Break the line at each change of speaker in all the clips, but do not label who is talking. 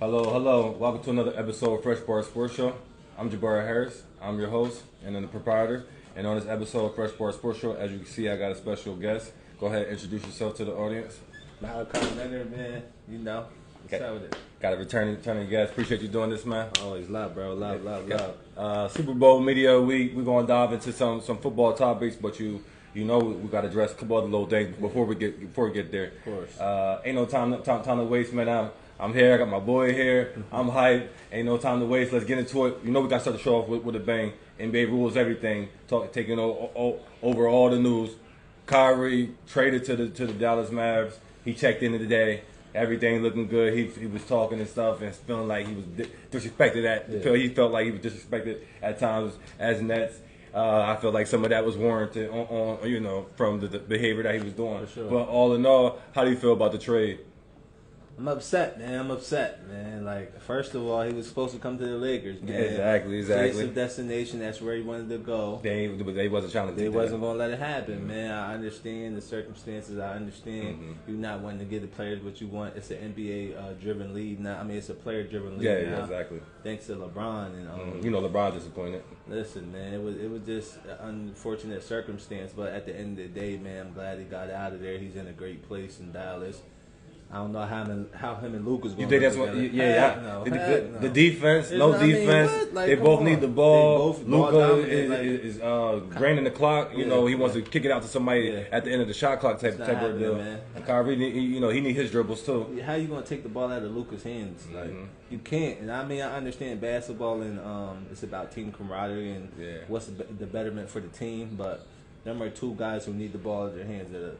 Hello, hello. Welcome to another episode of Fresh Bar Sports Show. I'm Jabari Harris. I'm your host and then the proprietor. And on this episode of Fresh Bar Sports Show, as you can see, I got a special guest. Go ahead and introduce yourself to the audience.
Malachi, Leonard, man. You know. What's up with it?
Got a returning guest. Appreciate you doing this, man.
Always love, bro. Love.
Super Bowl Media Week. We're going to dive into some football topics, but you know we got to address a couple other little things before we get there.
Of course.
Ain't no time to waste, man. I'm here. I got my boy here. I'm hyped. Ain't no time to waste. Let's get into it. You know we got to start the show off with a bang. NBA rules everything. Taking over all the news. Kyrie traded to the Dallas Mavs. He checked in today. Everything looking good. He was talking and stuff and feeling like he was disrespected. He felt like he was disrespected at times as Nets. I feel like some of that was warranted on from the behavior that he was doing.
For sure.
But all in all, how do you feel about the trade?
I'm upset, man. Like, first of all, he was supposed to come to the Lakers, man.
Exactly.
Place of destination, that's where he wanted to go.
They wasn't trying to do that.
They wasn't going to let it happen, man. I understand the circumstances. I understand you not wanting to give the players what you want. It's an NBA-driven league now. I mean, it's a player-driven league now.
Yeah, exactly.
Thanks to LeBron. And
LeBron disappointed.
Listen, man, it was just an unfortunate circumstance. But at the end of the day, man, I'm glad he got out of there. He's in a great place in Dallas. I don't know how him and Luke is going to
You think that's what? Yeah. The defense, defense.
Like,
they both need the ball.
They both
Luka is draining the clock. You know, he wants to kick it out to somebody at the end of the shot clock type of deal.
Man.
And Kyrie, he need his dribbles too.
How you going to take the ball out of Luka's hands? Like you can't. And I mean, I understand basketball and it's about team camaraderie and what's the betterment for the team. But there are two guys who need the ball in their hands that are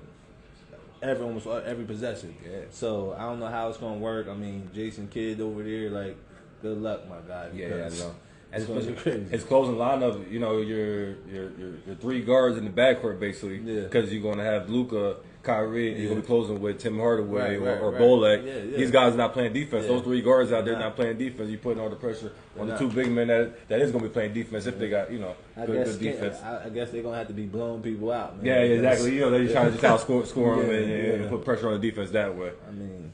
almost every possession.
Yeah.
So I don't know how it's gonna work. I mean, Jason Kidd over there, like, good luck, my guy.
Yeah, I know.
It's gonna be crazy.
His closing lineup, your three guards in the backcourt basically, because you're gonna have Luka, Kyrie, you're gonna be closing with Tim Hardaway or Bolek.
Yeah.
These guys are not playing defense.
Yeah.
Those three guards out there not playing defense. You're putting all the pressure on the two big men that is gonna be playing defense if they got good defense.
I guess they're gonna have to be blowing people out, man.
Yeah, exactly. They're trying to just outscore them and put pressure on the defense that way.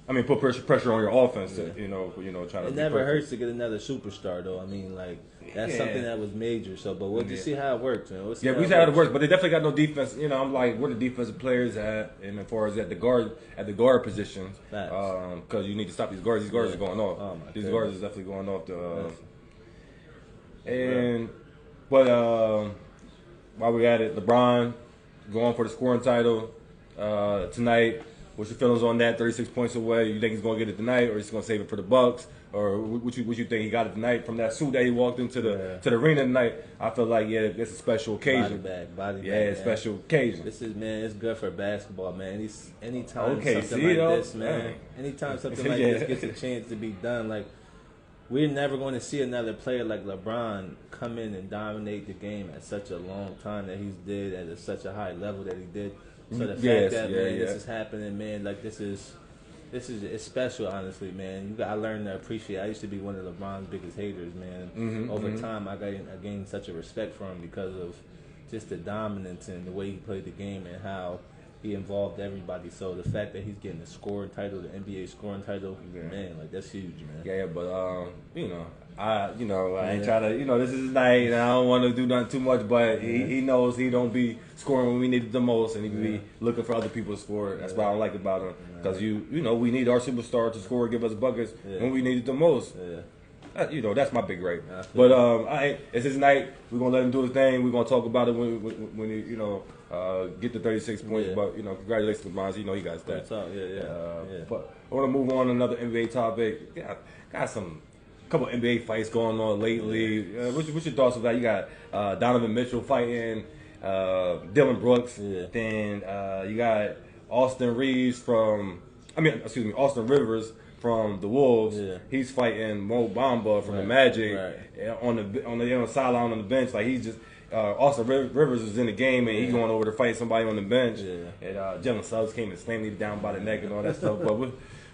I mean, put pressure on your offense. Trying to.
It never hurts to get another superstar, though. I mean, like, that's something that was major. So, but we'll just see how it works, man.
We see how it works, but they definitely got no defense. I'm like, where the defensive players at, and as far as at the guard positions, because you need to stop these guards. These guards are going off. These guards is definitely going off. While we at it, LeBron going for the scoring title tonight. What's your feelings on that? 36 points away. You think he's going to get it tonight, or he's going to save it for the Bucks? Or what you think he got it tonight from that suit that he walked into the arena tonight? I feel like it's a special occasion.
Body
bag, special occasion.
This is, man, it's good for basketball, man. Anytime this gets a chance to be done, like, we're never going to see another player like LeBron come in and dominate the game at such a long time that he's did at such a high level that he did. So the fact that this is happening, man, like it's special, honestly, man. I learned to appreciate. I used to be one of LeBron's biggest haters, man. Over time, I gained such a respect for him because of just the dominance and the way he played the game and how he involved everybody. So the fact that he's getting the scoring title, the NBA scoring title, man, like, that's huge, man.
Yeah, but I ain't trying to, this is his night, and I don't want to do nothing too much, but he knows he don't be scoring when we need it the most, and he be looking for other people to score. That's what I like about him, because we need our superstar to score, give us buckets when we need it the most. That's my big rate. But it's his night. We're gonna let him do his thing. We're gonna talk about it when he get the 36 points. But congratulations, LeBron. He got that. But I want to move on to another NBA topic. Got some couple NBA fights going on lately. What's your thoughts on that? You got Donovan Mitchell fighting Dylan Brooks. Then you got Austin Rivers from the Wolves. He's fighting Mo Bamba from the Magic on the sideline on the bench. Like, he's just Austin Rivers is in the game and he's going over to fight somebody on the bench. And Jalen Suggs came and slammed him down by the neck and all that stuff. But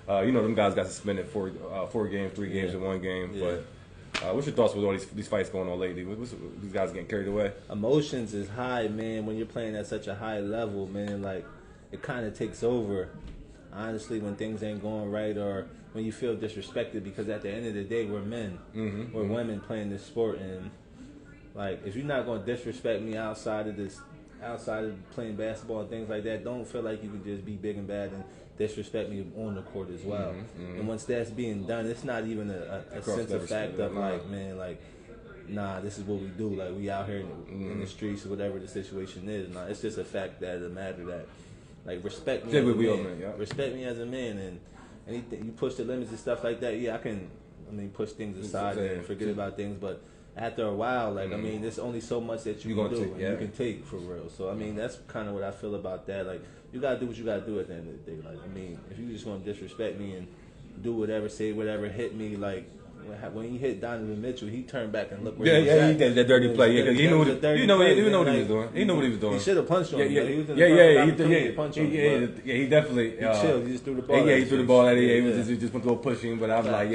them guys got suspended 4 games, 3 games in 1 game. But what's your thoughts with all these fights going on lately? These guys getting carried away?
Emotions is high, man. When you're playing at such a high level, man, like, it kind of takes over. honestly, when things ain't going right or when you feel disrespected, because at the end of the day, we're men, we're women playing this sport, and like if you're not gonna disrespect me outside of playing basketball and things like that, don't feel like you can just be big and bad and disrespect me on the court as well. And once that's being done, it's not even a sense of fact of like, man, like, nah, this is what we do. Like, we out here in the streets or whatever the situation is. Nah, it's just a fact that it matter that, like, respect me as a man. Respect me as a man, and anything you push the limits and stuff like that. Yeah, I mean, push things aside and forget about things, but after a while, like, I mean, there's only so much that you can do, and you can take for real. So, I mean, that's kind of what I feel about that. Like, you got to do what you got to do at the end of the day. Like, I mean, if you just want to disrespect me and do whatever, say whatever, hit me, like, when he hit Donovan Mitchell, he turned back and looked where he was at.
He did that dirty play. Yeah, he knew what he was doing. He knew what he was doing.
He should have punched him.
Yeah,
he
definitely.
He chilled. He just threw the ball.
He threw the ball at it. He just went a little pushing, but I was like,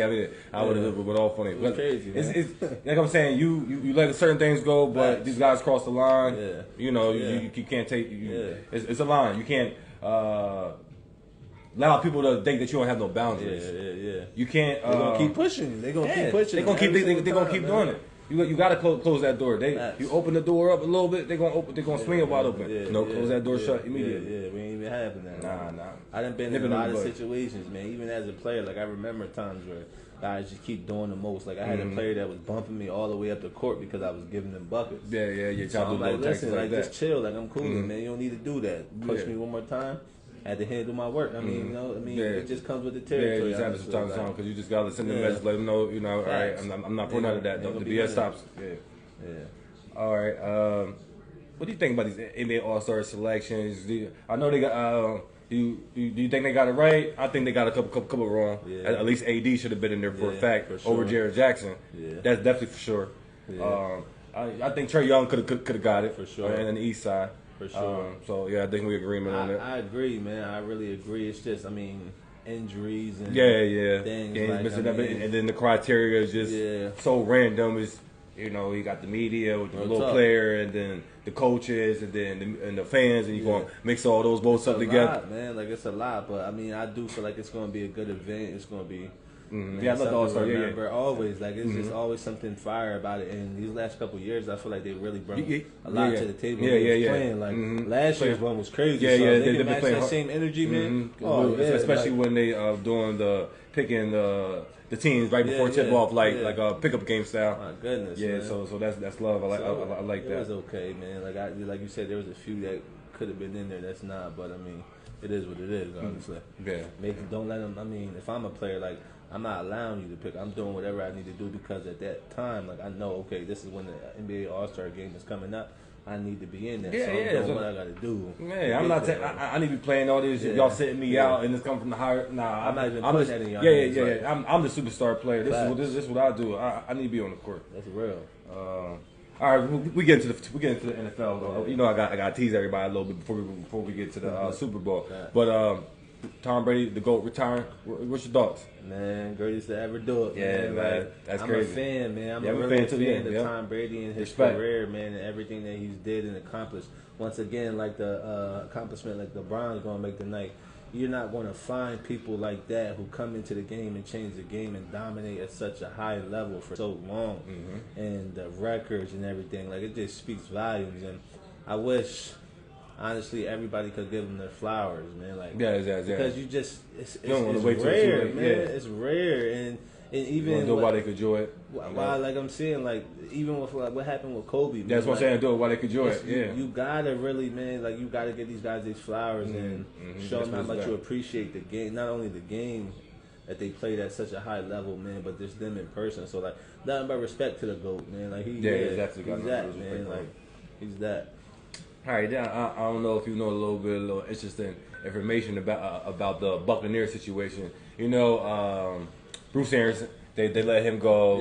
I would have went off on it. But
crazy.
It's like I'm saying, you let certain things go, but these guys cross the line. You know, you can't take. It's a line. You can't. Allow people to think that you don't have no boundaries. You can't.
They're gonna keep pushing. They're gonna keep pushing.
They're gonna keep doing it. You gotta close that door. You open the door up a little bit. They're gonna swing it wide open. Close that door shut immediately.
We ain't even having that.
Nah.
I done been in a lot of situations, man. Even as a player, like I remember times where guys just keep doing the most. Like I had a player that was bumping me all the way up the court because I was giving them buckets.
So
I'm like, listen, like just chill. Like I'm cool, man. You don't need to do that. Push me one more time. Had to handle my work. I mean, you know, it just comes with the territory.
Yeah, you just have to because you just gotta send them a message, let them know, you know, all right, I'm not putting out of that. The BS stops. All right. What do you think about these NBA All-Star selections? I know they got. Do you think they got it right? I think they got a couple wrong. At least AD should have been in there for a fact over Jared Jackson. That's definitely for sure. I think Trae Young could have got it
for sure,
and on the East side.
For sure.
So I think we agreement on that.
I agree, man. I really agree. It's just, I mean, injuries and things.
Games missing up, and then the criteria is just so random. It's, you know, you got the media with the little player, and then the coaches, and then the fans, and you're going to mix all those both up together.
Lot, man. Like, it's a lot, but I mean, I do feel like it's going to be a good event. It's going to be.
I love the All-Star.
Remember, always like it's just always something fire about it. And these last couple of years, I feel like they really brought a lot to the table. Playing like last year's one was crazy. They can match that same energy, man.
Especially when they doing the picking the teams right before tip off, like a pickup game style.
My goodness.
man. So that's love. I like that.
It was okay, man. Like you said, there was a few that could have been in there. That's not, but I mean, it is what it is. Honestly, don't let them. I mean, if I'm a player, like. I'm not allowing you to pick. I'm doing whatever I need to do because at that time, like I know, okay, this is when the NBA All-Star game is coming up. I need to be in there. I'm doing what I got to do.
Yeah, I'm not. I need to be playing all this. Y'all sitting me out, and it's coming from the higher. Nah,
I'm not even putting that in y'all hands.
I'm the superstar player. This is what I do. I need to be on the court.
That's real.
All right, we get into the NFL. Though. You know, I got to tease everybody a little bit before we get to the Super Bowl. But Tom Brady, the GOAT, retiring. What's your thoughts?
Man, greatest to ever do it.
Man. Like, that's crazy.
I'm a fan, man. I'm a real fan of Tom Brady and his career, man, and everything that he's did and accomplished. Once again, like the accomplishment, like LeBron's going to make the night. You're not going to find people like that who come into the game and change the game and dominate at such a high level for so long. And the records and everything, like it just speaks volumes. And I wish... Honestly, everybody could give them their flowers, man. Like, because you just it's rare, man. It's rare, and even
why they could enjoy it.
Why, like I'm saying, like even with like what happened with Kobe.
That's what I'm saying. Do it why they could enjoy it.
You gotta really, man. Like you gotta give these guys these flowers and show them how much you appreciate the game. Not only the game that they played at such a high level, man, but just them in person. So like nothing but respect to the GOAT, man. Like he's that, man. Like he's that.
All right, I don't know if you know a little interesting information about the Buccaneer situation. You know, Bruce Arians, they let him go.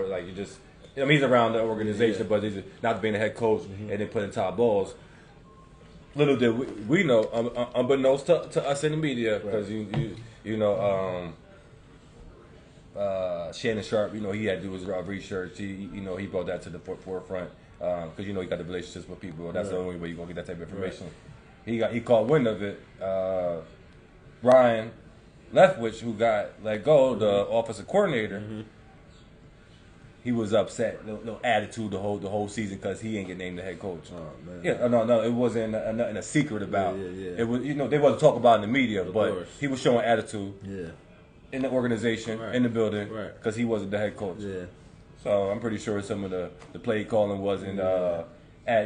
Like you just, I mean, he's around the organization, but he's not being a head coach and then putting top balls. Little did we know, unbeknownst to us in the media, because you know, Shannon Sharp, you know, he had to do his research. He brought that to the forefront. Because you know he got the relationships with people. That's the only way you're gonna get that type of information. He caught wind of it. Brian Leftwich, who got let go, the offensive coordinator, he was upset, no attitude the whole season because he ain't get named the head coach.
Oh man.
Yeah, no, it wasn't nothing a secret about.
Yeah.
It was, they wasn't talking about it in the media, but
course.
he was showing attitude.
Yeah.
In the organization, in the building, because he wasn't the head coach.
Yeah.
So I'm pretty sure some of the play calling wasn't at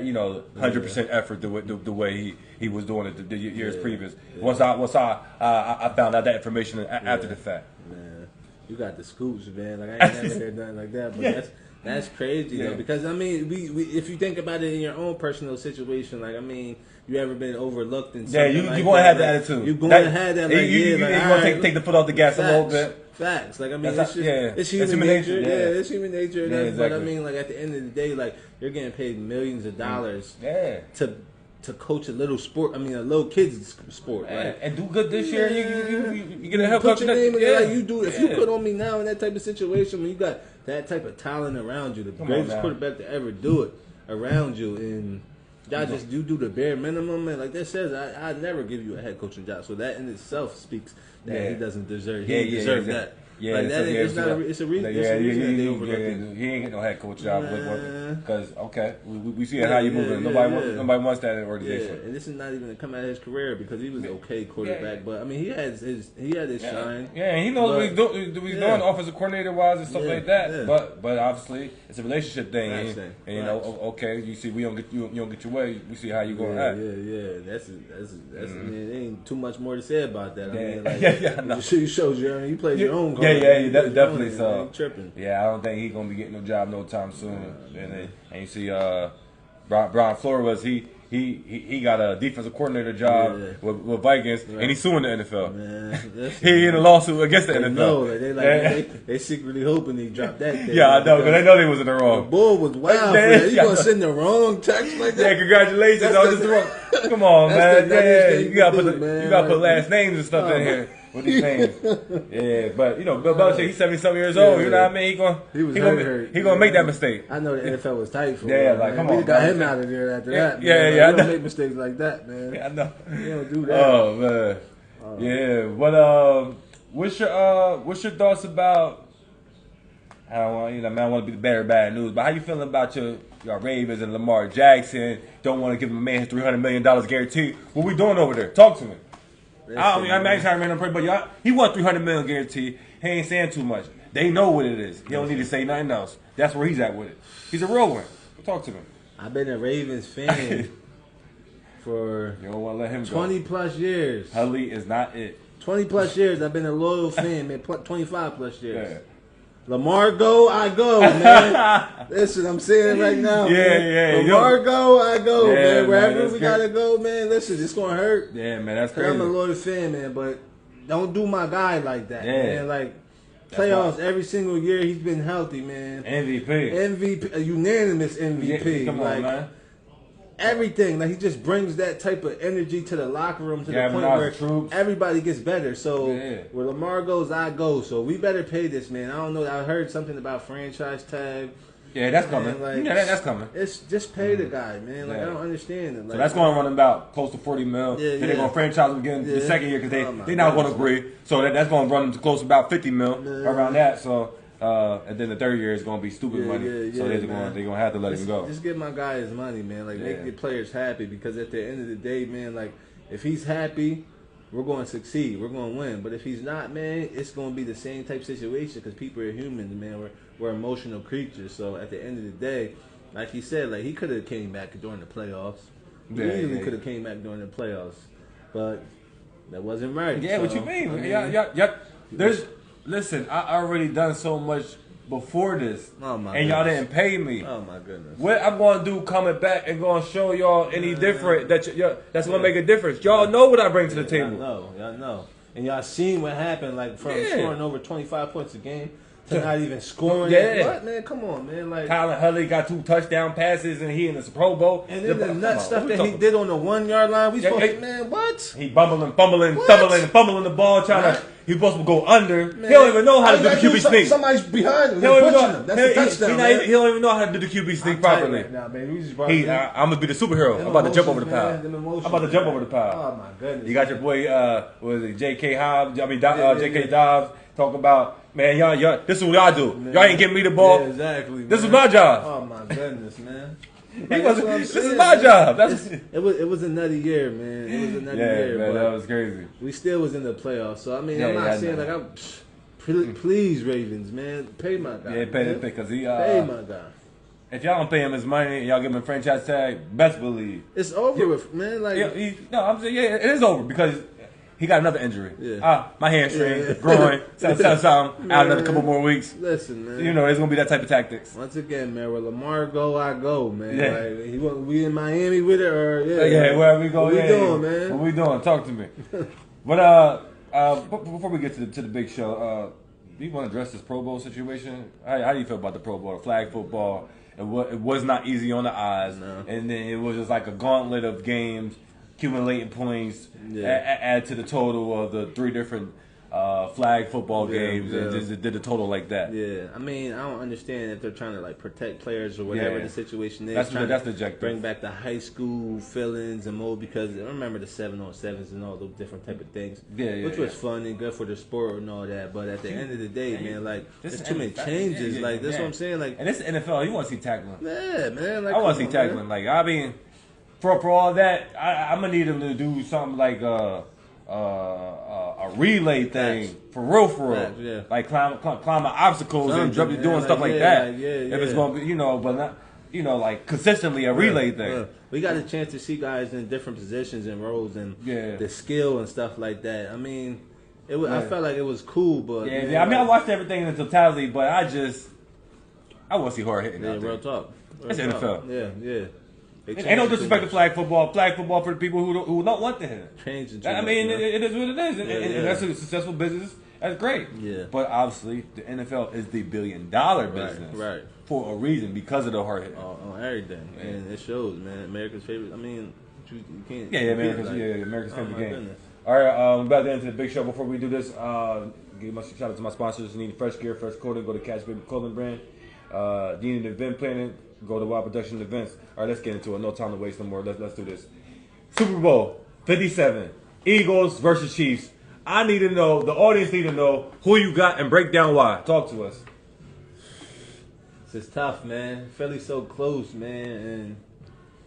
100% effort the way he was doing it the years previous. Yeah. Once I found out that information after the fact.
Man, you got the scoops, man. Like I ain't never heard nothing like that, but that's crazy though. Because I mean, we if you think about it in your own personal situation, like I mean. You ever been overlooked in something?
You're going to have the attitude.
You're going to have that. Like,
you're going to take the foot off the gas a little bit.
Facts. Like, I mean, it's human nature. Yeah, it's human nature.
Yeah, exactly.
But, I mean, like, at the end of the day, like, you're getting paid millions of dollars to coach a little sport. I mean, a little kid's sport. Right?
And do good this year. You get a help.
Put your name in it like you do. If you put on me now in that type of situation, when you got that type of talent around you, the greatest quarterback to ever do it around you, and y'all just do the bare minimum, and like that says, I never give you a head coaching job. So that in itself speaks that he doesn't deserve. He deserve that. Yeah, like that. It's not. It's a reason. They overlook it.
He ain't get no head coach job because we see how you moving. Nobody wants that in the organization.
Yeah, and this is not even to come out of his career because he was okay quarterback, but I mean he had his shine.
Yeah, and he knows what he's doing, offensive coordinator wise and stuff like that. Yeah. But obviously it's a relationship thing, and okay, you see, you don't get your way. We see how you going to act.
Yeah. That's. I mean, there ain't too much more to say about that. I mean, like, you showed you played your own.
Yeah, definitely. So
tripping.
Yeah, I don't think he's gonna be getting no job no time soon. And you see, Brian Flores, he got a defensive coordinator job with Vikings, and he's suing the NFL. Man, he in a lawsuit against the NFL.
They secretly hoping he dropped that thing.
Yeah, I know, because they know they was in the wrong.
The bull was wild. You gonna send the wrong text like that?
Yeah, congratulations. Come on, man. You gotta put last names and stuff in here. With these names, but Bill Belichick, he's 70-something years old. You know what I mean? He gonna make that mistake.
I know the NFL was tight for him.
Yeah, like come on,
we got him out of there after that.
Yeah.
You don't make mistakes like that, man.
Yeah, I know.
You don't do that.
Oh man. Yeah, but what's your thoughts about? I don't want man. I want to be the bearer of bad news, but how you feeling about your Ravens and Lamar Jackson? Don't want to give him a man his $300 million guarantee. What we doing over there? Talk to me. I ain't trying to random play, but he want $300 million guarantee. He ain't saying too much. They know what it is. He don't need to say nothing else. That's where he's at with it. He's a real one. Talk to me.
I've been a Ravens fan for
you don't want to let him
20 plus years.
Hully is not it.
20 plus years. I've been a loyal fan, man. 25 plus years. Yeah. Lamar go, I go, man. Listen, I'm saying it right now. Man. Lamar go, I go, man. Wherever we gotta go, man. Listen, it's gonna hurt.
Yeah, man, that's crazy.
I'm a loyal fan, man, but don't do my guy like that, man. Like playoffs every single year, he's been healthy, man.
MVP,
a unanimous MVP.
Yeah, come on, man.
Everything, like he just brings that type of energy to the locker room to the point where everybody gets better. So where Lamar goes, I go. So we better pay this man. I don't know. I heard something about franchise tag.
Yeah, that's coming. Like, that's coming.
It's just pay the guy, man. Like I don't understand it. Like,
so that's going to run about close to $40 million. Then they're going to franchise him again the second year because they're not going to agree. So that's going to run them to close to about $50 million around that. So. And then the third year is going to be stupid money, so they're going to have to let him go.
Just give my guy his money, man. Like make the players happy because at the end of the day, man, like if he's happy, we're going to succeed, we're going to win. But if he's not, man, it's going to be the same type of situation because people are humans, man. We're emotional creatures. So at the end of the day, like he said, like he could have came back during the playoffs. He easily could have came back during the playoffs, but that wasn't right.
Yeah, what you mean? I mean, Listen, I already done so much before this, and y'all didn't pay me.
Oh my goodness!
What I'm going to do coming back and going to show y'all any different that's going to make a difference. Y'all know what I bring to the table.
Y'all know, and y'all seen what happened. Like from scoring over 25 points a game to not even scoring.
Yeah.
What, man? Come on, man. Like
Colin Hurley got 2 touchdown passes and he in the Pro Bowl.
And then the nut stuff that he did on the 1 yard line. We supposed to, man, what?
He fumbling the ball, trying to. He's supposed to go under. Man. He don't even know how to do the QB sneak.
Somebody's behind him. Him. That's the touchdown.
He don't even know how to do the QB sneak properly.
Right now, man.
I'm gonna be the superhero. I'm about to jump over the pile. Oh
my goodness.
You got your boy, what is it, J.K. Hobbs? J.K. Dobbs talking about. Man, y'all, this is what y'all do. Man. Y'all ain't giving me the ball.
Yeah, exactly. Man.
This is my job.
Oh my goodness, man.
This is my job.
It was a nutty year, man. It was a nutty year.
Man,
but
that was crazy.
We still was in the playoffs, so I mean, I'm not saying like please Ravens, man, pay my guy.
Yeah, pay because he
pay my guy.
If y'all don't pay him his money and y'all give him a franchise tag, best believe
it's over with, man. Like
I'm saying, it is over because. He got another injury.
Yeah.
My hamstring, groin, something, out another couple more weeks.
Listen, man.
So, it's gonna be that type of tactics.
Once again, man, where Lamar go, I go, man. Yeah. Like, he want we in Miami with it, or
wherever we go.
What we doing, man?
What we doing? Talk to me. But before we get to the big show, do you want to address this Pro Bowl situation? How do you feel about the Pro Bowl, the flag football? It was not easy on the eyes, and then it was just like a gauntlet of games. Accumulating points, add to the total of the 3 different flag football games, and just did a total like that.
Yeah, I mean, I don't understand if they're trying to like protect players or whatever the situation is.
That's the objective.
Bring back the high school feelings and mode because I remember the 7-on-7s and all those different type of things. Which was fun and good for the sport and all that. But at the end of the day, man, like there's too many changes. Like that's what I'm saying. Like,
and this is NFL. You want to see tackling?
Yeah, man. Like,
I want to see tackling. Man. Like I mean. For all that, I'm gonna need him to do something like a relay thing for real. Like climbing obstacles and doing stuff like that. If it's gonna be, but not, like consistently a relay thing.
We got a chance to see guys in different positions and roles and the skill and stuff like that. I mean, I felt like it was cool, but
man, I mean, I watched everything in totality, but I want to see hard hitting.
Yeah, real talk.
It's NFL.
Yeah.
Ain't no disrespect to flag football. Flag football for the people who don't want to hit it. I mean, it is what it is. And that's a successful business. That's great.
Yeah.
But obviously, the NFL is the billion-dollar business.
Right.
For a reason, because of the hard hitting.
On everything. Yeah. And it shows, man. America's favorite. I mean, you can't.
America's favorite game. Goodness. All right, we're about to enter the big show. Before we do this, give a shout out to my sponsors. You need fresh gear, fresh clothing. Go to Catch Baby Clothing Brand. Do you need event planning? Go to Wild Production Events. All right, let's get into it. No time to waste no more. Let's do this. Super Bowl 57. Eagles versus Chiefs. I need to know, the audience need to know who you got and break down why. Talk to us.
This is tough, man. Philly's so close, man. And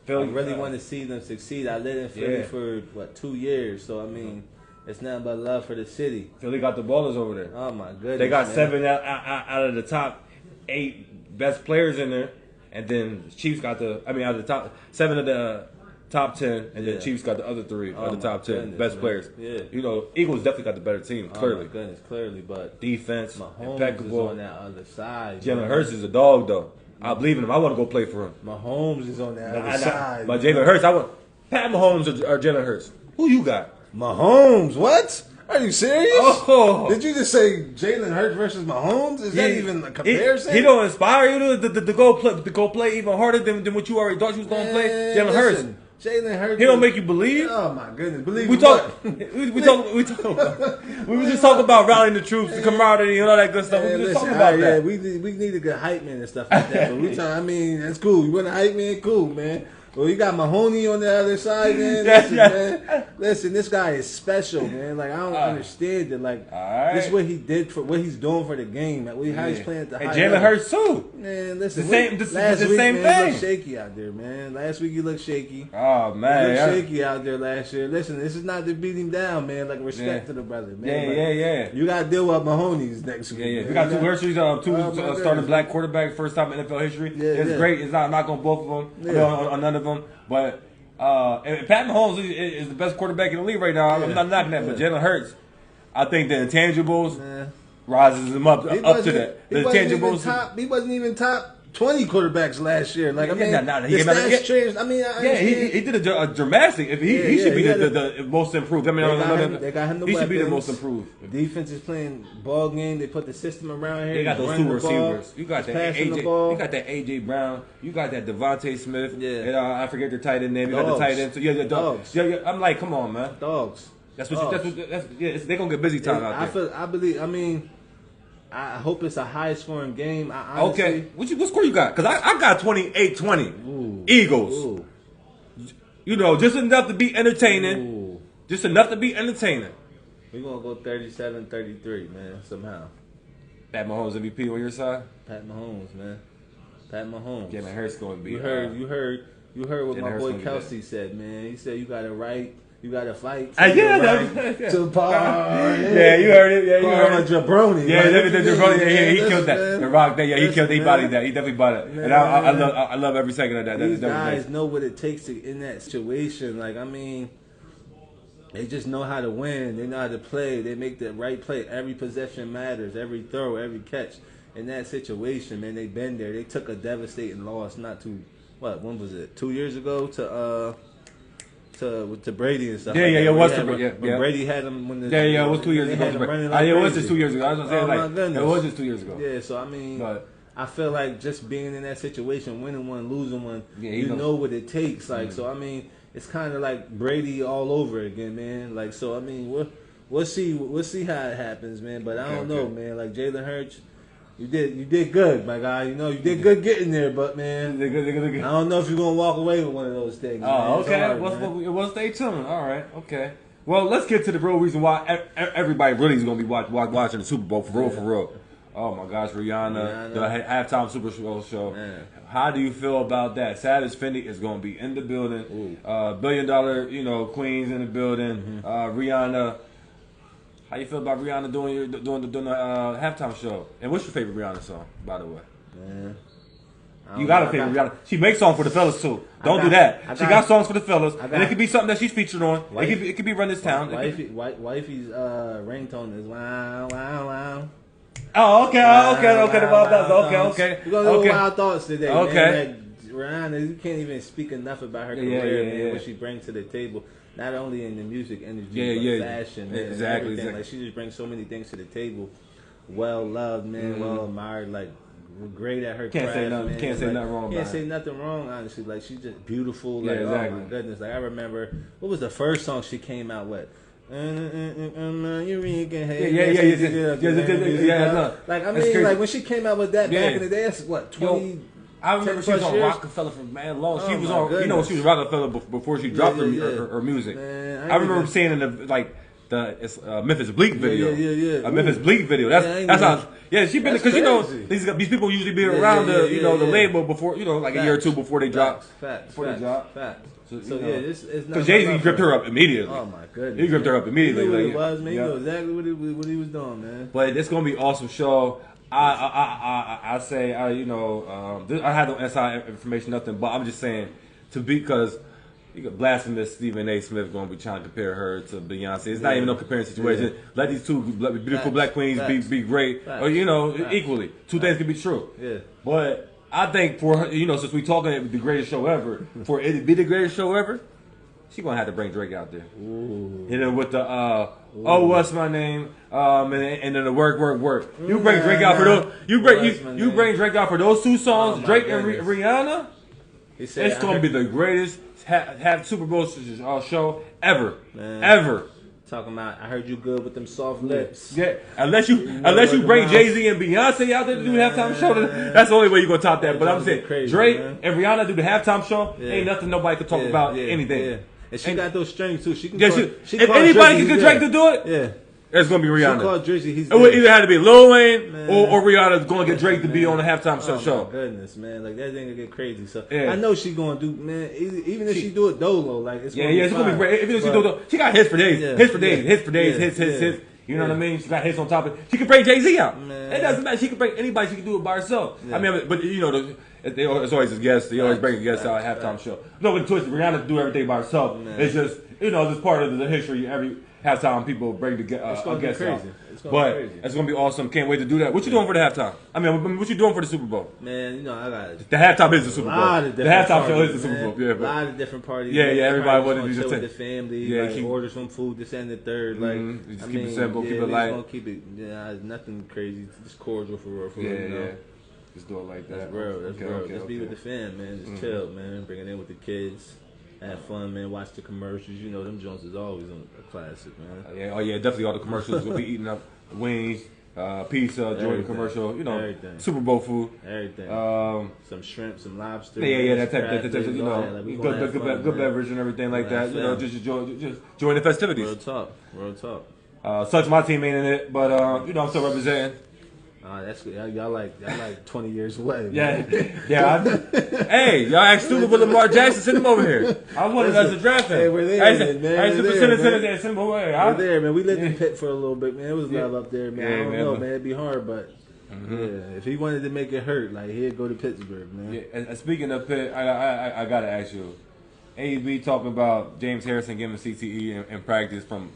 Philly,
I really want to see them succeed. I lived in Philly for, 2 years. So, I mean, it's nothing but love for the city.
Philly got the ballers over there.
Oh, my goodness.
They got 7 out of the top 8 best players in there. And then the Chiefs got out of the top 7 of the top 10, and then Chiefs got the other 3 of the top 10 best players.
Yeah.
Eagles definitely got the better team, clearly.
Oh my goodness, clearly, but
defense,
Mahomes
impeccable.
is on that other side.
Jalen Hurts is a dog, though. I believe in him. I want to go play for him.
Mahomes is on that other side.
But Jalen Hurts, I want Pat Mahomes or Jalen Hurts. Who you got?
Mahomes. What? Are you serious?
Oh.
Did you just say Jalen Hurts versus Mahomes? Is that even a comparison?
He don't inspire you to go play even harder than what you already thought you was going to play? Jalen Hurts.
Jalen Hurts.
He don't make you believe?
Oh, my goodness. Believe
we just talk about rallying the troops, the camaraderie, and all that good stuff. We just talking about that.
We need a good hype man and stuff like that. But that's cool. You want a hype man? Cool, man. Well, you got Mahoney on the other side, man. Listen, this guy is special, man. Like, I don't understand it. Like, this is what he did for what he's doing for the game. Like, how he's playing at the high level.
And Jalen Hurts too.
Man, listen.
Last week,
man,
thing.
You looked shaky out there, man. Last week you looked shaky.
Oh man,
you looked shaky out there last year. Listen, this is not to beat him down, man. Like respect to the brother, man.
Yeah.
You got to deal with Mahoney's next week.
Yeah. We got 2 verses, 2 starting black quarterback, first time in NFL history. It's great. It's not on both of them, on none of them, but. And Pat Mahomes is the best quarterback in the league right now. I'm not knocking that, but Jalen Hurts, I think the intangibles rises him up to that. The intangibles.
He wasn't even top 20 quarterbacks last year. Like, I mean,
the
stats changed. I mean,
he did a dramatic. If he should be the most improved. I mean,
they got him the
he
weapons.
should be the most improved.
The defense is playing ball game. They put the system around here.
They got those two receivers. You got that AJ.
You
got that AJ Brown. You got that Devontae Smith.
Yeah.
And I forget the tight end name. You got the tight end. So the dogs. Yeah. I'm like, come on, man.
Dogs.
That's they're gonna get busy time out there.
I hope it's a high scoring game. Honestly,
okay. What score you got? Because I got 28-20. Eagles.
Ooh.
You know, just enough to be entertaining.
Ooh.
Just enough to be entertaining.
We're going to go 37-33, man, somehow.
Pat Mahomes MVP on your side?
Pat Mahomes, man. Pat Mahomes.
Yeah, man, Hurts going to be.
You heard what my boy Kelsey said, man. He said you got to write. You got to fight.
Yeah.
To party.
Yeah, you heard it. Yeah, you heard it.
Jabroni.
Yeah, the jabroni. Yeah, he killed that. The Rock. Yeah, he killed. He bodied that. He definitely bodied it. Man, and I love every second of that.
These guys know what it takes to in that situation. Like, I mean, they just know how to win. They know how to play. They make the right play. Every possession matters. Every throw, every catch. In that situation, man, they've been there. They took a devastating loss. When was it? 2 years ago to Brady and stuff.
It was. When
Brady had him when
it was 2 years ago. It was just 2 years ago. I was gonna say,
my goodness.
It was just 2 years ago.
Yeah, so I mean, I feel like just being in that situation, winning one, losing one, you know what it takes. Like, so I mean, it's kind of like Brady all over again, man. Like, so I mean, we'll see how it happens, man. But I don't know, man. Like Jalen Hurts. You did good, my guy. You know, you did good getting there, but man,
good.
I don't know if you're gonna walk away with one of those things.
Oh, okay. Well, stay tuned. All right, okay. Well, let's get to the real reason why everybody really is gonna be watching the Super Bowl for real. Oh my gosh, Rihanna. The halftime Super Bowl show. Man. How do you feel about that? Savage Fenty is gonna be in the building. $1 billion, Queens in the building. Rihanna. How you feel about Rihanna doing the halftime show? And what's your favorite Rihanna song, by the way?
Man,
you got a favorite Rihanna? She makes songs for the fellas too. Don't do that. She got songs for the fellas, and it could be something that she's featured on. It could be Run This Town.
Wifey's ringtone is wow wow wow.
Oh, okay. About that. Okay.
We're gonna do wild thoughts today.
Okay.
Man. Like, Rihanna, you can't even speak enough about her career, man. What she brings to the table. Not only in the music industry, but fashion, man,
exactly.
Like, she just brings so many things to the table. Well loved, man. Well admired. Like, great at her craft.
Can't say nothing wrong.
Can't say nothing wrong. Honestly, like, she's just beautiful. Like,
exactly.
Oh my goodness. Like, I remember what was the first song she came out with? Like, I mean, like when she came out with that back in the day, that's what 20.
I remember she was on Rockefeller for man long. She was on, she was Rockefeller before she dropped her music. Man, I remember seeing in the Memphis Bleak video. A Memphis Bleak video. That's how. Yeah, she been because these people usually be around the label before like a year or two before they drop.
Facts. So
because Jay-Z gripped her up immediately.
Oh my goodness,
he gripped her up immediately.
He knew what it was, man. He knew exactly what he was doing, man.
But it's gonna be an awesome show. I say I had no inside information, nothing, but I'm just saying because you got blasphemous Stephen A. Smith going to be trying to compare her to Beyonce. It's not even no comparing situation. Let these two beautiful black queens be great, or equally. Two things can be true.
Yeah,
but I think for her, since we talking the greatest show ever, for it to be the greatest show ever, she gonna have to bring Drake out there.
Ooh.
And then with the what's my name? And then the work. You bring Drake out for those. You bring Drake out for those two songs, Drake and Rihanna. It's gonna be the greatest Super Bowl show ever, ever.
Talking about, I heard you good with them soft lips.
Yeah, unless you bring Jay-Z and Beyonce out there to do the halftime show, that's the only way you gonna top that. But I'm saying Drake and Rihanna do the halftime show. Ain't nothing nobody could talk about anything.
Yeah. And she got those strings too. She can.
If anybody can get Drake to do it, it's gonna be Rihanna.
She called Drizzy.
It would either have to be Lil Wayne or Rihanna's gonna get Drake to be on the halftime show.
Oh my goodness, man! Like that thing gonna get crazy. So I know she gonna do, man. Even if she do it dolo, like it's gonna
it's gonna be great. Even if she do it, she got hits for days, hits for days. You know what I mean? She got hits on top of it. She can bring Jay-Z out. Man. It doesn't matter. She can bring anybody. She can do it by herself. Yeah. I mean, but it's always a guest. They always bring a guest out at halftime show. No, with the twist, Rihanna do everything by herself. Man. It's just just part of the history. Every halftime, people break the
it's gonna be crazy.
It's gonna be awesome. Can't wait to do that. What you doing for the halftime? I mean, what you doing for the Super Bowl?
Man, I got
the halftime is the Super Bowl. The halftime show is the Super Bowl. Yeah,
a lot of different parties.
Yeah, everybody wanted to
chill with the family. Yeah, order some food, this and the third.
Just keep it simple, keep it light.
Gonna keep it. Nothing crazy. Just cordial for real.
Yeah. Just do it like that.
That's real. That's real. Just be with the fam, man. Just chill, man. Bring it in with the kids. Have fun, man. Watch the commercials. Them Jones is always a classic, man.
Definitely all the commercials. We'll be eating up wings, pizza, enjoying the commercial.
Everything.
Super Bowl food.
Everything. Some shrimp, some lobster.
That type of good beverage and everything like that. Just enjoying the festivities.
Real talk.
Such my team ain't in it, but I'm still representing.
That's y'all like 20 years away.
Yeah. Hey, y'all asked Stupid for Lamar Jackson. Send him over here. I wanted us to draft him.
Hey, we're there, man.
Send him away.
We're there, man. We lived in Pitt for a little bit, man. It was love up there, man. I don't know, man. It'd be hard, but if he wanted to make it hurt, he'd go to Pittsburgh, man.
Yeah. And speaking of Pitt, I gotta ask you. AB talking about James Harrison giving CTE in practice from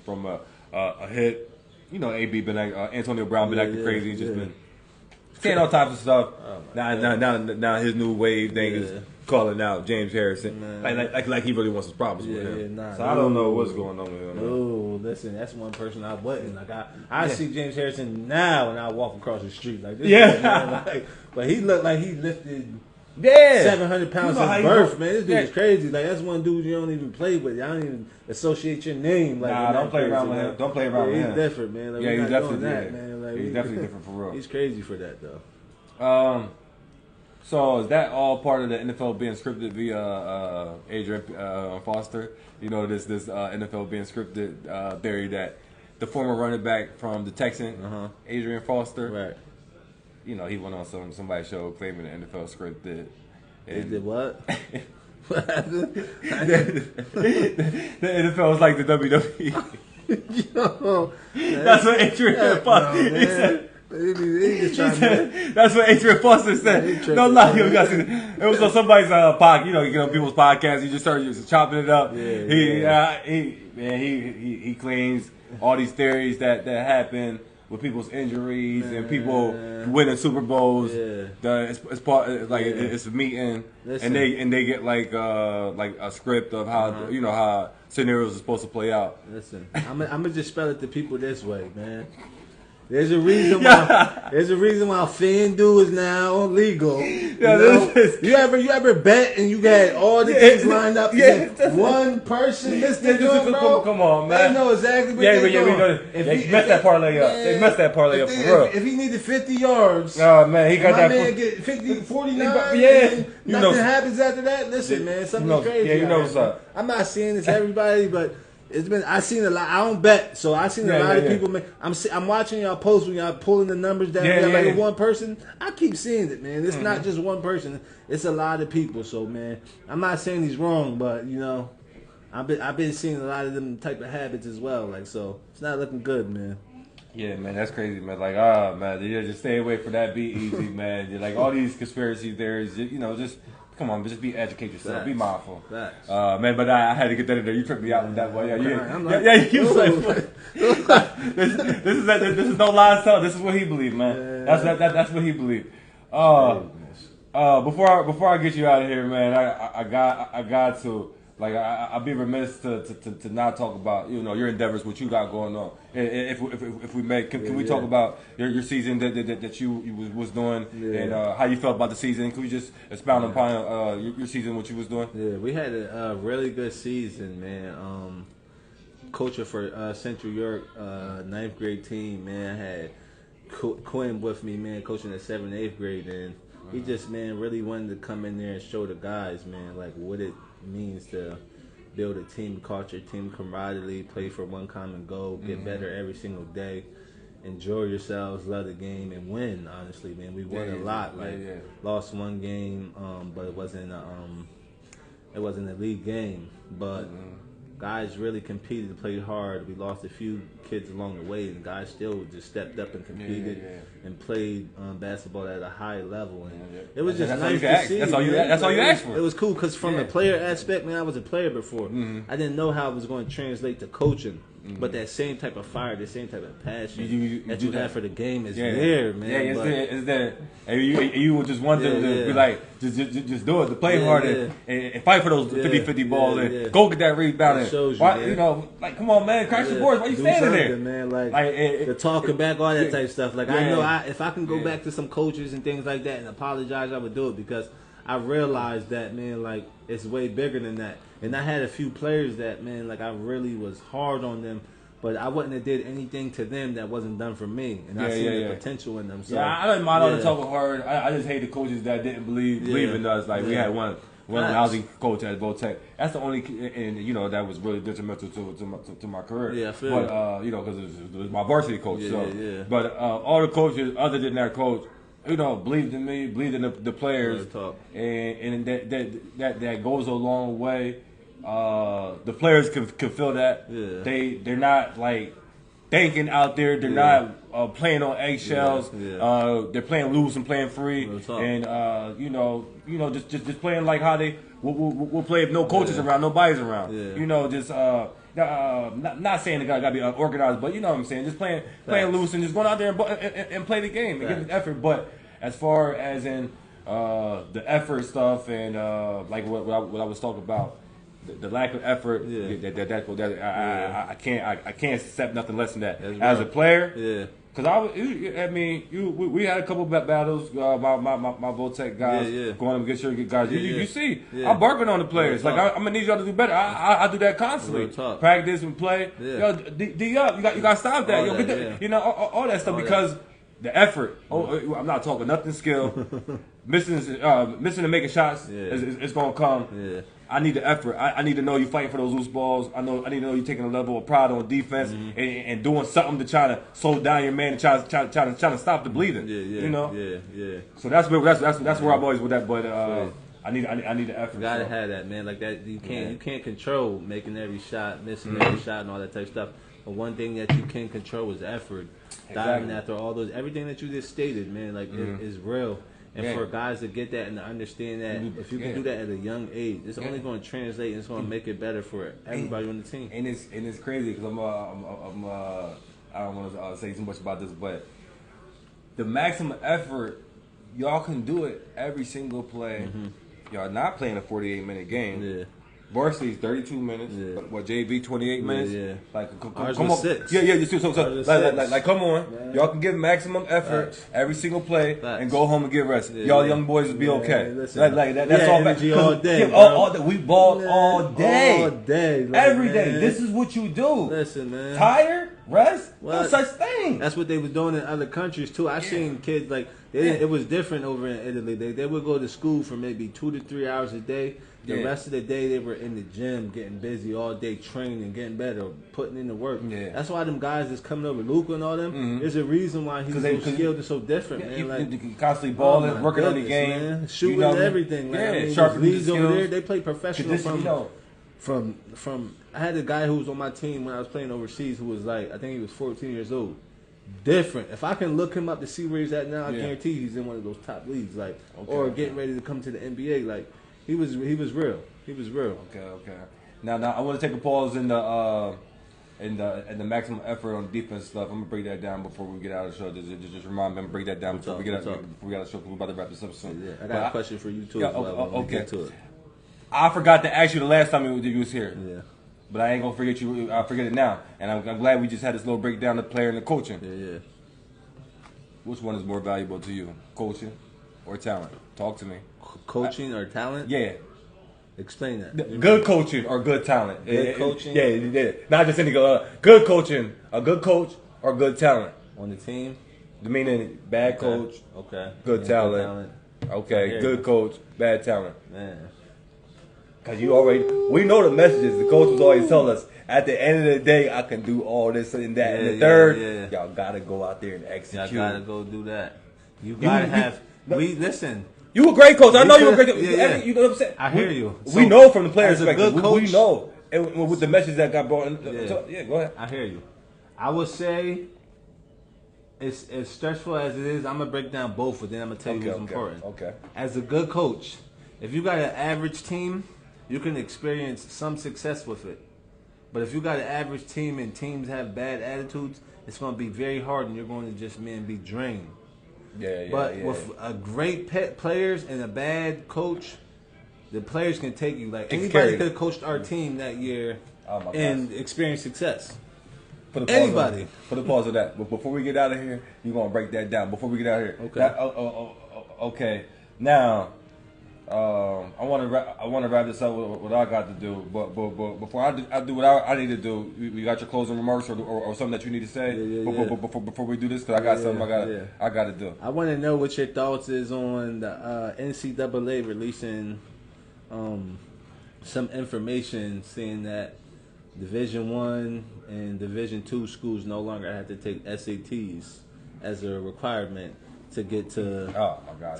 a hit. AB been Antonio Brown been acting crazy, just been saying all types of stuff. Now his new wave thing is calling out James Harrison, like he really wants his problems with him. So I don't know what's going on with him.
Oh, listen, that's one person I wouldn't I see James Harrison now when I walk across the street like this. Yeah, but he looked like he lifted. 700 pounds since birth, man. This dude is crazy. That's one dude you don't even play with. Y'all don't even associate your name.
Don't play around with him. Don't play around with him.
He's different, man.
He's definitely
that, man.
He's definitely different for real.
He's crazy for that, though.
So is that all part of the NFL being scripted via Adrian Foster? This NFL being scripted theory that the former running back from the Texans, Adrian Foster,
right?
He went on somebody's show claiming the NFL scripted.
He did what?
The NFL was like the WWE.
Yo,
that's what Adrian Foster said. That's what Adrian Foster said. No lie, you got it was on somebody's podcast. You get on people's podcasts. You just start chopping it up. He claims all these theories that happen with people's injuries and people winning Super Bowls. It's part it's a meeting. Listen. and they get like a script of how how scenarios are supposed to play out.
Listen, I'm gonna just spell it to people this way, man. There's a reason why. There's a reason why FanDuel is now legal. You ever bet and you got all the things lined up? One person missed the joint, bro.
Come on, man.
They know exactly what they're doing.
We know. They messed that parlay up. They messed that parlay up for real.
If he needed 50 yards,
oh man, he got that.
My man get 50, 49. Nothing happens after that. Listen, man, something's crazy.
Yeah, what's up.
I'm not saying this everybody, but. I seen a lot. I don't bet, so I seen a lot of people. I'm watching y'all post when y'all pulling the numbers down. One person. I keep seeing it, man. It's not just one person. It's a lot of people. So, man, I'm not saying he's wrong, but I've been seeing a lot of them type of habits as well. So it's not looking good, man.
Yeah, man, that's crazy, man. Man, just stay away from that. Be easy, man. All these conspiracy theories, just. Come on, just educate yourself.
Facts.
Be mindful.
Facts.
Man, but I had to get that in there. You tripped me out with that one. You was like, this is no lies told. This is what he believed, man. That's what he believed. Before I get you out of here, man, I got to. I'd be remiss to not talk about your endeavors, what you got going on. If we may, can we talk about your season that you was doing and how you felt about the season? Can we just expound upon your season, what you was doing?
Yeah, we had a really good season, man. Coaching for Central York 9th grade team, man. I had Quinn with me, man, coaching the 7th, 8th grade, and he just really wanted to come in there and show the guys, man, what it means to build a team culture, team camaraderie, play for one common goal, get better every single day, enjoy yourselves, love the game, and win. Honestly, man, we won a lot. Lost one game, but it wasn't a league game. But guys really competed, played hard. We lost a few kids along the way, and guys still just stepped up and competed and played basketball at a high level. And it was just nice to see.
That's all you asked for.
It was cool because from the player aspect, man, I was a player before. I didn't know how it was going to translate to coaching. But that same type of fire, the same type of passion that you have for the game is there, man.
Yeah, it's there. And you would just want them to be like, just do it, to play hard and fight for those 50-50 balls and go get that rebound.
It shows you,
why, like, come on, man, crash the boards. Why you standing there,
man? Like the talking back, all that type of stuff. Like I know, if I can go back to some coaches and things like that and apologize, I would do it because I realized that, man, like it's way bigger than that. And I had a few players that, man, like I really was hard on them, but I wouldn't have did anything to them that wasn't done for me. And I see the potential in them. So,
I didn't mind all the talking hard. I just hate the coaches that didn't believe in us. Like we had one lousy coach at Voltech. That's the only, and that was really detrimental to my career.
Yeah, I feel
but because it was my varsity coach. But all the coaches other than that coach, believed in me, believed in the players, and that goes a long way. The players can feel that. They're not like thinking out there. They're not playing on eggshells. They're playing loose and playing free, and just playing like how they will play if no coaches around, nobody's around. Not saying the guy gotta be organized, but you know what I'm saying. Just playing loose and just going out there and play the game and give the effort. But as far as in the effort stuff and like what I was talking about, the lack of effort, I can't accept nothing less than that. As a player, because we had a couple of battles. My Voltech guys going up against your guys. You see, I'm barking on the players. Like I'm gonna need y'all to do better. I do that constantly. Practice and play. Yo, D up. You got to stop that. All that stuff because the effort. I'm not talking nothing skill. missing and making shots is gonna come. I need the effort. I need to know you fighting for those loose balls. I need to know you taking a level of pride on defense and doing something to try to slow down your man and try to stop the bleeding. So that's where I'm always with that. But I need the effort.
You gotta have that, man. Like that, you can't control making every shot, missing every shot, and all that type of stuff. But one thing that you can control is effort. Diving after all those, everything that you just stated, man, like it is real. And for guys to get that and to understand that if you can do that at a young age, it's only going to translate and it's going to make it better for everybody on the team.
And it's crazy because I don't want to say too much about this, but the maximum effort, y'all can do it every single play. Y'all not playing a 48-minute game. Varsity's 32 minutes. What, JV 28 minutes? Like, come on.
6.
Like, come on. Man. Y'all can give maximum effort every single play and go home and get rested. Y'all young boys will be okay. That's all.
Energy all day.
All day. We ball all day.
All day.
Every day. This is what you do.
Listen, man.
Tired? Rest? No such thing.
That's what they was doing in other countries too. I seen kids like it was different over in Italy. They would go to school for maybe 2 to 3 hours a day. The rest of the day they were in the gym getting busy all day, training, getting better, putting in the work. That's why them guys that's coming over, Luka and all them. There's a reason why he's so skilled and so different, man. Like
constantly balling, working on the game,
man. Shooting and everything. Like,
sharpening
leagues
the
over there. They play professional
from.
I had a guy who was on my team when I was playing overseas who was like, I think he was 14 years old. Different. If I can look him up to see where he's at now, I guarantee he's in one of those top leagues, like or getting ready to come to the NBA. Like he was real. He was real.
Okay. Now I want to take a pause in the maximum effort on defense stuff. I'm gonna break that down before we get out of the show. Just remind me to break that down before we get out of the show. We're about to wrap this up soon.
I got a question for you too.
Okay. Get to it. I forgot to ask you the last time you was here. But I ain't gonna forget you. I'll forget it now. And I'm glad we just had this little breakdown of the player and the coaching. Which one is more valuable to you, coaching or talent? Talk to me.
Coaching or talent?
Yeah.
Explain that.
Good coaching or good talent?
Good coaching?
Yeah. Not just any good coaching, a good coach or good talent
on the team.
Meaning bad coach.
Okay.
Good talent. Okay. Good coach, bad talent.
Man.
Because we know the messages. The coach was always telling us, at the end of the day, I can do all this and that. And the third, y'all got to go out there and execute.
Y'all got to go do that. You got to have, listen.
You a great coach. I know you're a great coach. You know what I'm saying?
I hear you.
We know from the players' perspective. We know. and with the message that got brought in. Yeah, go ahead.
I hear you. I would say it's as stressful as it is. I'm gonna break down both, but then I'm gonna tell you what's important.
Okay.
As a good coach, if you got an average team, you can experience some success with it. But if you got an average team and teams have bad attitudes, it's gonna be very hard, and you're going to just be drained. But with a great players and a bad coach, the players can take you. Like anybody could have coached our team that year and experience success.
Put a pause on that. But before we get out of here, you're gonna break that down. Before we get out of here, okay. Okay. Now, I want to wrap this up with what I got to do. But before I do what I need to do, you got your closing remarks or something that you need to say before we do this? Because I got something I got to do.
I want to know what your thoughts is on the NCAA releasing some information saying that Division I and Division II schools no longer have to take SATs as a requirement to get to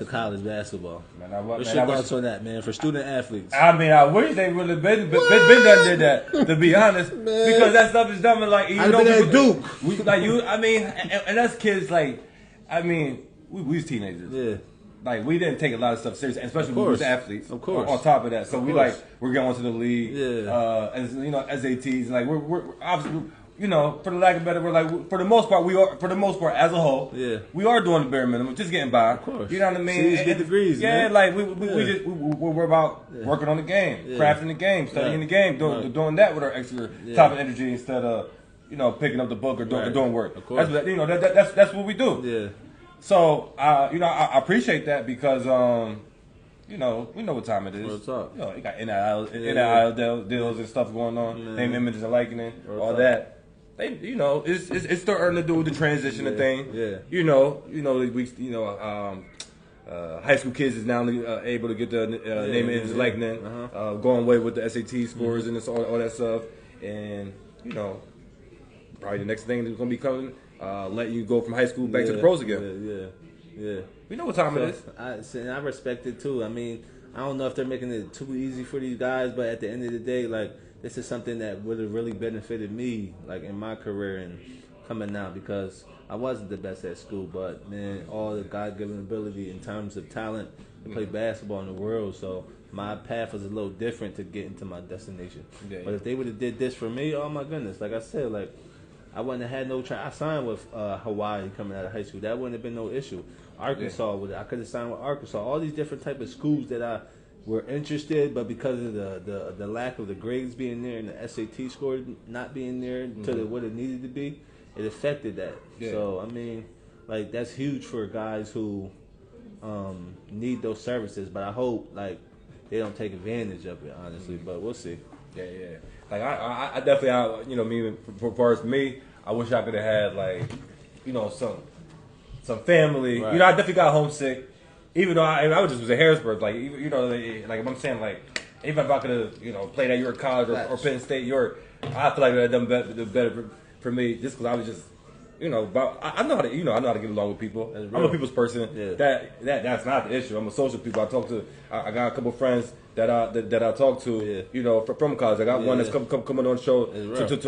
college basketball. Man, what's your thoughts on that, man, for student athletes?
I mean, I wish they would have been done did that, to be honest, because that stuff is dumb. Like, you know,
Duke.
I mean, and us kids, like, I mean, we was teenagers.
Yeah.
Like, we didn't take a lot of stuff seriously, especially when we was athletes.
Of course.
On top of that, so we're going to the league. Yeah. As you know, SATs, like we're obviously. You know, for the lack of better word, like for the most part, as a whole, we are doing the bare minimum, just getting by.
Of course,
you know what I mean.
Get degrees,
man. Like we're about working on the game, crafting the game, studying the game, doing that with our extra time and energy instead of picking up the book or doing work.
Of course,
that's what we do.
Yeah.
So I appreciate that because we know what time it is.
What's up?
You got NIL deals and stuff going on, name, images, and likening, all that. It's starting to do with the transition of thing.
Yeah.
High school kids is now able to get the name, image, likening, going away with the SAT scores and all that stuff, and probably the next thing is going to be coming, letting you go from high school back to the pros again.
Yeah.
We know what time it is.
I respect it too. I mean, I don't know if they're making it too easy for these guys, but at the end of the day, like, this is something that would have really benefited me, like, in my career and coming out, because I wasn't the best at school, but, man, all the God-given ability in terms of talent to play basketball in the world, so my path was a little different to get into my destination. But if they would have did this for me, oh, my goodness, like I said, like, I wouldn't have had no try. I signed with Hawaii coming out of high school. That wouldn't have been no issue. Arkansas, I could have signed with Arkansas. All these different type of schools that I were interested, but because of the lack of the grades being there and the SAT score not being there to what it needed to be, it affected that. So, I mean, like, that's huge for guys who need those services, but I hope, like, they don't take advantage of it, honestly, but we'll see.
Yeah. Like, I definitely, for me, I wish I could have had, like, some family.
Right.
I definitely got homesick. Even though I was just at Harrisburg, like, like I'm saying, like, even if I could have, played at York College or Penn State, York, I feel like it would have done better for me, just because I was just, I know how to, I know how to get along with people. I'm a people's person. Yeah. That's not the issue. I'm a social people. I talk to, I got a couple of friends that I talk to, from college. I got one that's coming on the show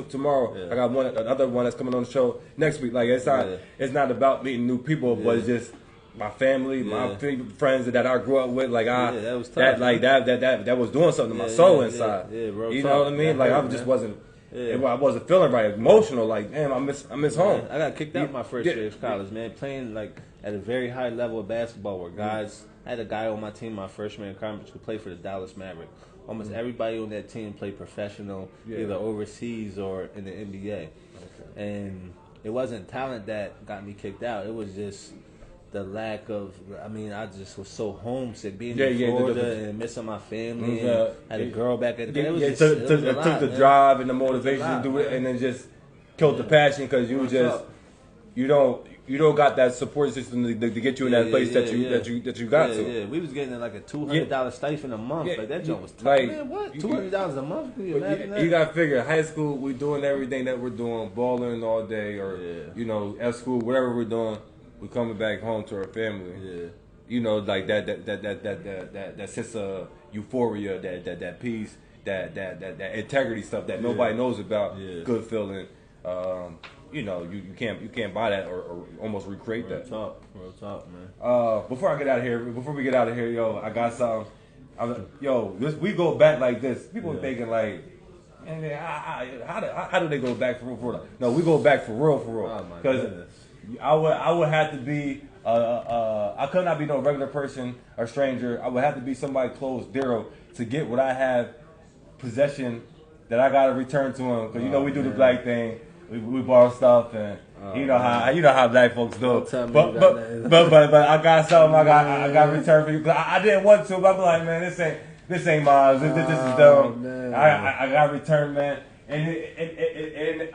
tomorrow. Yeah. I got another one that's coming on the show next week. Like, it's not about meeting new people, but it's just my family, my friends that I grew up with. Like,
that was tough,
that was doing something to my soul inside. You know what I mean? Like, I just wasn't. I wasn't feeling right, emotional. Like, damn, I miss home.
I got kicked out my first year of college, man. Playing, like, at a very high level of basketball, where guys, I had a guy on my team my freshman in college who played for the Dallas Mavericks. Almost everybody on that team played professional, either overseas or in the NBA. Okay. And it wasn't talent that got me kicked out. It was just the lack of, I just was so homesick being in Florida and missing my family. And had a girl back at the game.
It took the drive and the motivation to do it, and then just killed the passion because you don't got that support system to get you in that place that you got to.
Yeah, we was getting like a $200 stipend a month. Like, that joint was tough.
Like,
man, what? $200 a month? Can you imagine that?
You got to figure, high school, we're doing everything that we're doing, balling all day, or at school, whatever we're doing. We're coming back home to our family. Yeah. Like that sense of euphoria, that peace. that integrity stuff that nobody knows about. Yeah. Good feeling. You can't buy that or almost recreate that.
Real talk, man.
Before we get out of here, yo, I got something. We go back like this. People thinking like, how do they go back for real? No, we go back for real. Because I would have to be I could not be no regular person or stranger. I would have to be somebody close, Daryl, to get what I have possession that I gotta return to him. Because we do the black thing. We borrow stuff and you know how black folks do. But I got something I got to return for you. I didn't want to, but I'm like, man, this ain't mine. This is dumb. I got to return, man. And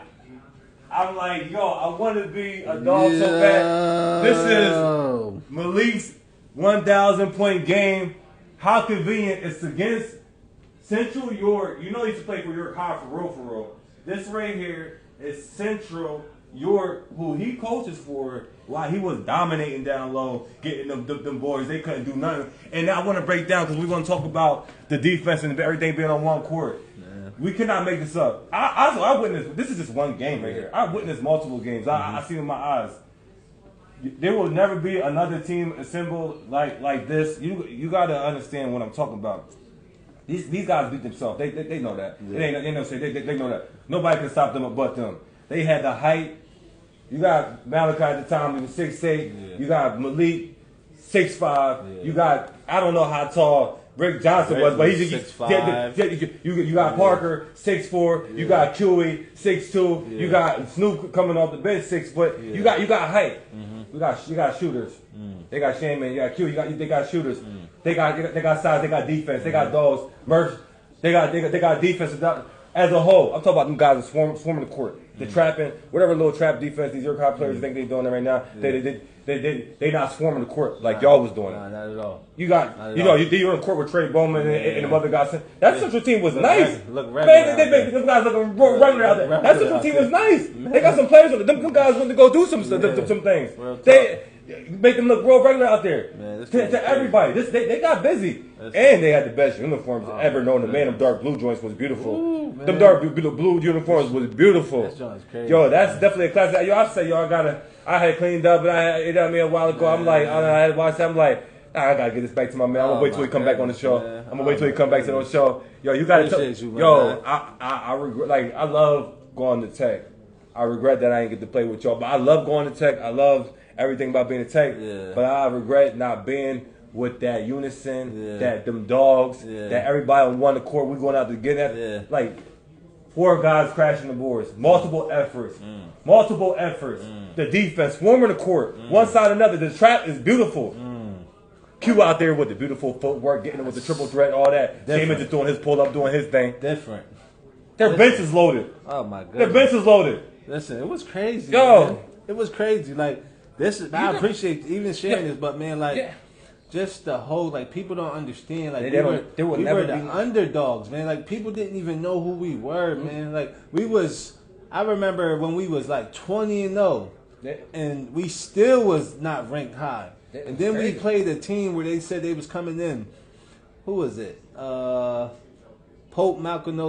I'm like, I want to be a dog so bad. This is Malik's 1,000 point game. How convenient. It's against Central York. He used to play for York High for real. This right here is Central York, who he coaches for, while he was dominating down low, getting them boys. They couldn't do nothing. And I want to break down because we want to talk about the defense and everything being on one court. Man. We cannot make this up. I witnessed, this is just one game right here. I witnessed multiple games. I see with my eyes. There will never be another team assembled like this. You got to understand what I'm talking about. These guys beat themselves. They know that. Yeah. They know that. Nobody can stop them but them. They had the height. You got Malachi at the time, he was 6'8". Yeah. You got Malik, 6'5". Yeah. You got, I don't know how tall Rick Johnson was, but he's 6'5". You got Parker, 6'4". You got Huey, 6'2". Yeah. You got Snoop coming off the bench, 6 foot. Yeah. You got height. You got shooters. They got Shaman. You got Q. They got shooters. They got size. They got defense. They got dogs. Merch. They got defense as a whole. I'm talking about them guys that swarming the court. The trapping, whatever little trap defense these York High players think they're doing it right now. They not swarming the court like y'all was doing it.
Nah, not at all.
You're in the court with Trey Bowman and the other guys. That Central team was nice.
Look
man, they make them guys looking regular out there. That Central team was nice. They got some players on it. Them guys went to go do some things. They make them look real regular out there. Man, to everybody. They got busy. And they had the best uniforms ever known. Them dark blue joints was beautiful. Ooh, them dark blue uniforms was beautiful. That's crazy. That's definitely a classic. I say, I had cleaned up, but a while ago. I'm like, I had watched that. I'm like, I gotta get this back to my man. I'm gonna wait till he come back on the show. I'm gonna wait till he come back to the show. You gotta I regret. Like, I love going to Tech. I regret that I didn't get to play with y'all, but I love going to Tech. I love everything about being a Tech. Yeah. But I regret not being with that unison, that them dogs, that everybody on one accord. We going out to get that. Like, 4 guys crashing the boards, multiple efforts. The defense swarming the court, one side or another. The trap is beautiful. Q out there with the beautiful footwork, getting it with the triple threat, all that. Shaman just doing his pull up, doing his thing.
Different.
Their bench is loaded.
Oh my god.
Their bench is loaded.
Listen, it was crazy. Man. It was crazy. Like, this is. I appreciate even sharing this, but man, like. Just the whole, like, people don't understand. Like, we were the underdogs, man. Like, people didn't even know who we were, man. Like, I remember when we was like 20-0, and we still was not ranked high. And then we played a team where they said they was coming in. Who was it? Pope Malcolm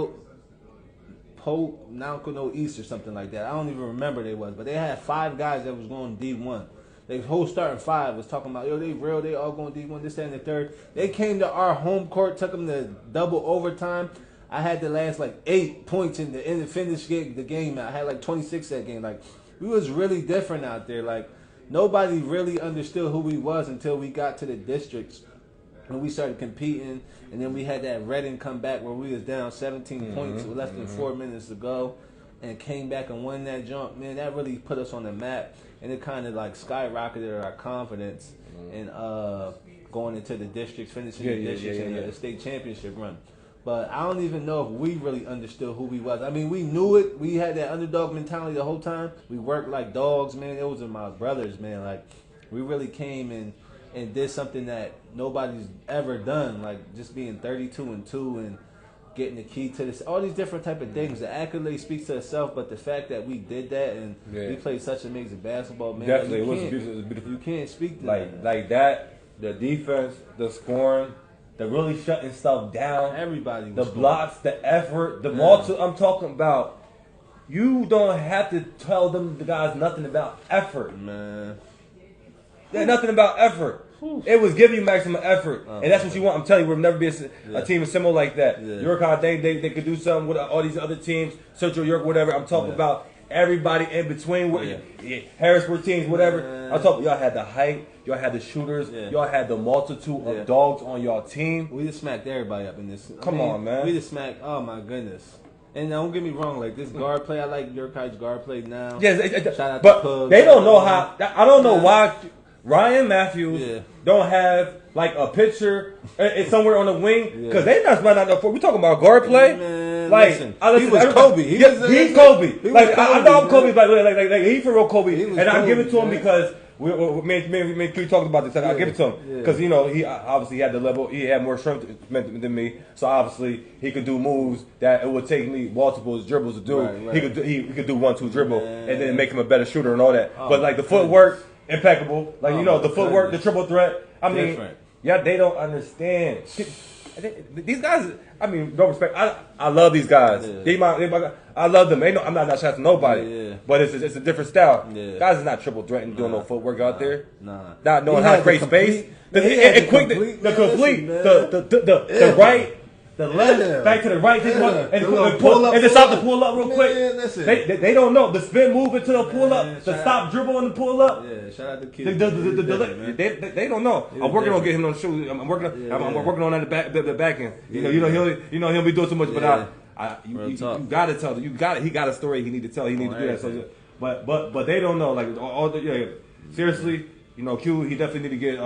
East or something like that. I don't even remember they was, but they had 5 guys that was going D1. The whole starting 5 was talking about, they real, they all going D1, this, that, and the third. They came to our home court, took them to double overtime. I had the last, 8 points in the end, finish the game. I had, 26 that game. Like, we was really different out there. Like, nobody really understood who we was until we got to the districts. And we started competing. And then we had that Reading come back where we was down 17 points with less than 4 minutes to go. And came back and won that jump. Man, that really put us on the map. And it kind of skyrocketed our confidence in going into the districts, finishing the districts and the state championship run. But I don't even know if we really understood who we was. I mean, we knew it. We had that underdog mentality the whole time. We worked like dogs, man. Those are my brothers, man. Like, we really came and did something that nobody's ever done. Like, just being 32-2 and getting the key to this, all these different type of things. The accolade speaks to itself, but the fact that we did that and we played such amazing basketball, man.
Definitely, it was beautiful.
You can't speak to
like that. The defense, the scoring, the really shutting stuff down.
Everybody.
The blocks, the effort, the multi. I'm talking about. You don't have to tell them the guys nothing about effort,
man.
There's nothing about effort. It was giving you maximum effort, and that's what you want. I'm telling you, we'll never be a team similar like that. York, I think they could do something with all these other teams, Central York, whatever. I'm talking about everybody in between, Harrisburg teams, whatever. I'm talking. Y'all had the height, y'all had the shooters, y'all had the multitude of dogs on y'all team.
We just smacked everybody up in this.
Come on, man.
We just smacked. Oh my goodness. And don't get me wrong, like this guard play, I like York Heights guard play now.
Yes,
shout out
but
to Pug,
they don't know how. I don't know why Ryan Matthews don't have like a picture somewhere on the wing because they not spending out. We talking about guard play.
Man,
like
listen, he was Kobe.
He's Kobe. Like I know I'm Kobe. Like he for real Kobe, and I give it to him because. We talked about this. I give it to him because he obviously had the level. He had more strength than me, so obviously he could do moves that it would take me multiple dribbles to do. Right. He could do 1-2 dribble and then make him a better shooter and all that. But like the footwork, impeccable. Like the footwork, the triple threat. I mean, they don't understand. These guys, I mean, no respect. I love these guys. I love them. I'm not shouting nobody, but it's a different style. Guys is not triple threatening, doing no footwork out there. Not knowing how to create space. The right. The left, back to the right, and just stop the pull up real quick. They don't know the spin move into the pull up, the stop dribble and the pull up.
Yeah, shout out to kids.
They don't know. I'm working on getting him on the shoes. I'm working on that the back end. He'll be doing too much, but you gotta tell them. He got a story he need to tell. He need to do that. So, but they don't know. Like seriously, Q. He definitely need to get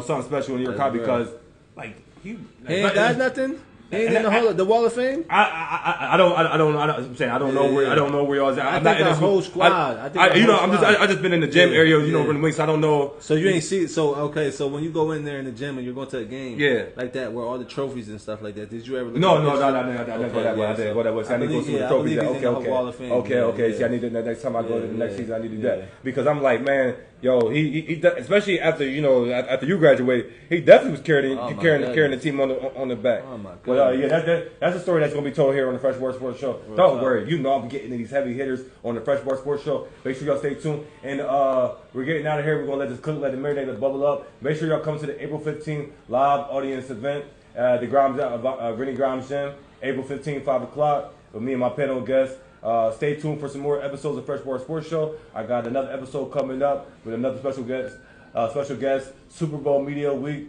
something special in your car because like.
He ain't got nothing. He ain't in the Wall of Fame.
I don't know where y'all at.
I think the whole squad.
I just been in the gym area, running wings. So I don't know.
So you ain't see. So when you go in there in the gym and you're going to a game, like that, where all the trophies and stuff like that. Did you ever?
No. I didn't go that way. I didn't go that way. So I need to go see the trophies. Okay. See, I need to next time I go to the next season. I need to do that because I'm like, man. Yo, he especially after after you graduated, he definitely was carrying the team on the back. Oh my God! But that's a story that's gonna be told here on the Fresh Board Sports Show. Don't worry, I'm getting these heavy hitters on the Fresh Board Sports Show. Make sure y'all stay tuned. And we're getting out of here. We're gonna let this cook, let it marinate, let it bubble up. Make sure y'all come to the April 15th live audience event at the Rennie Grimes Gym, April 15th, 5 o'clock, with me and my panel guests. Stay tuned for some more episodes of Fresh Board Sports Show. I got another episode coming up with another special guest. Super Bowl Media Week.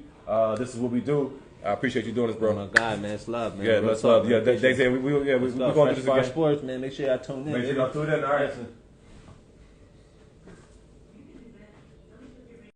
This is what we do. I appreciate you doing this, bro.
Oh my God, man, it's love, man.
Yeah, let's love. Yeah, they say we're going to do this again.
Sports, man. Make sure y'all tune in.
Make sure y'all tune in. All right.